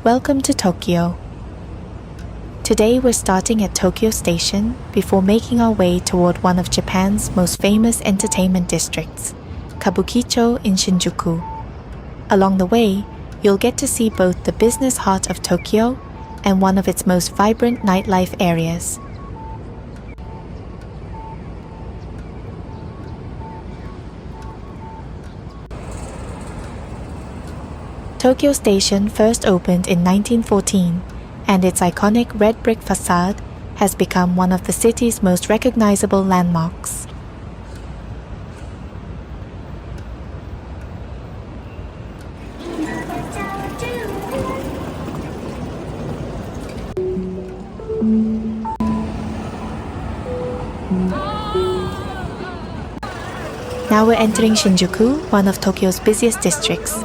Welcome to Tokyo. Today we're starting at Tokyo Station before making our way toward one of Japan's most famous entertainment districts, Kabukicho in Shinjuku. Along the way, you'll get to see both the business heart of Tokyo and one of its most vibrant nightlife areas. Tokyo Station first opened in 1914, and its iconic red brick facade has become one of the city's most recognizable landmarks. Now we're entering Shinjuku, one of Tokyo's busiest districts.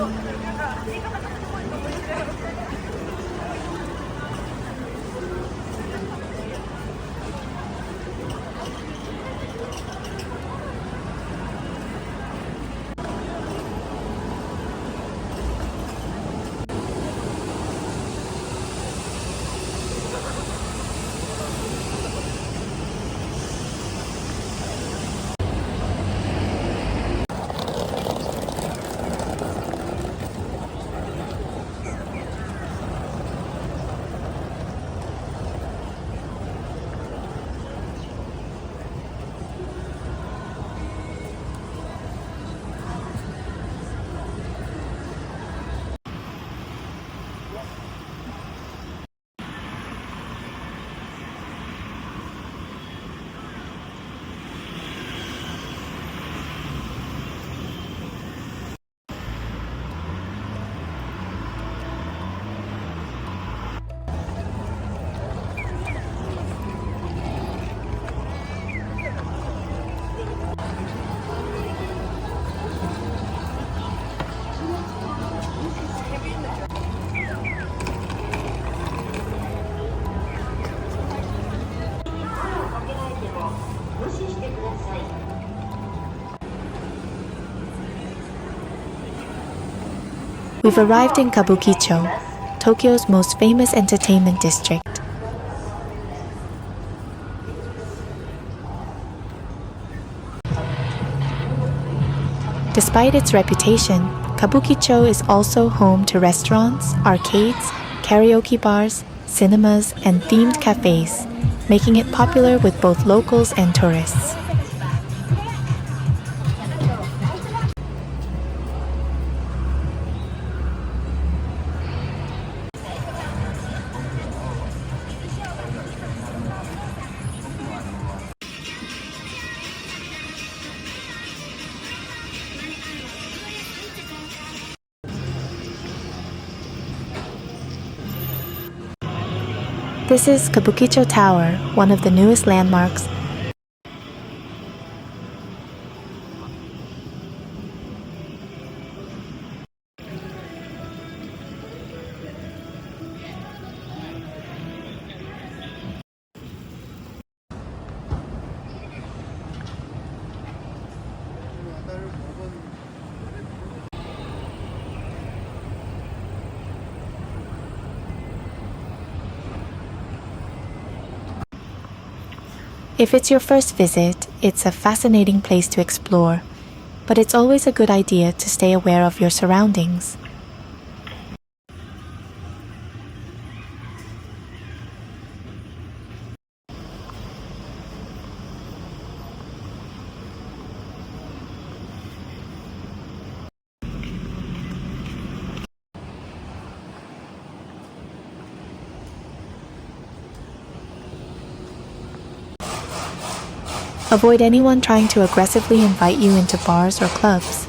We've arrived in Kabukicho, Tokyo's most famous entertainment district. Despite its reputation, Kabukicho is also home to restaurants, arcades, karaoke bars, cinemas, and themed cafes, making it popular with both locals and tourists. This is Kabukicho Tower, one of the newest landmarks. If it's your first visit, it's a fascinating place to explore, but it's always a good idea to stay aware of your surroundings. Avoid anyone trying to aggressively invite you into bars or clubs.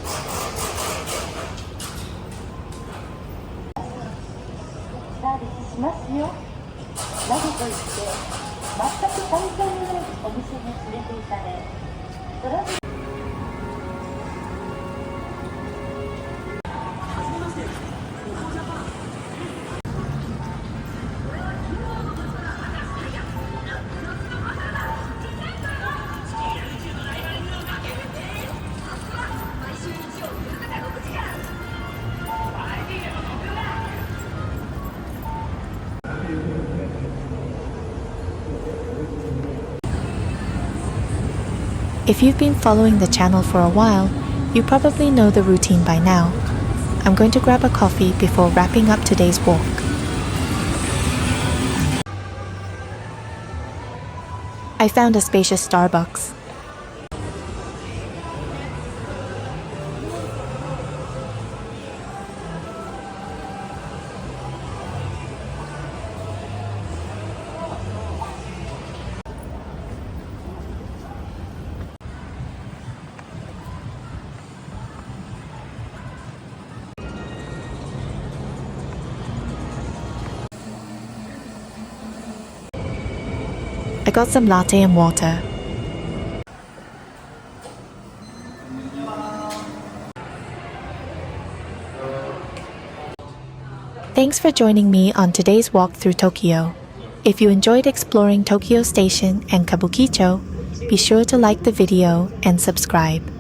If you've been following the channel for a while, you probably know the routine by now. I'm going to grab a coffee before wrapping up today's walk. I found a spacious Starbucks. I got some latte and water. Thanks for joining me on today's walk through Tokyo. If you enjoyed exploring Tokyo Station and Kabukicho, be sure to like the video and subscribe.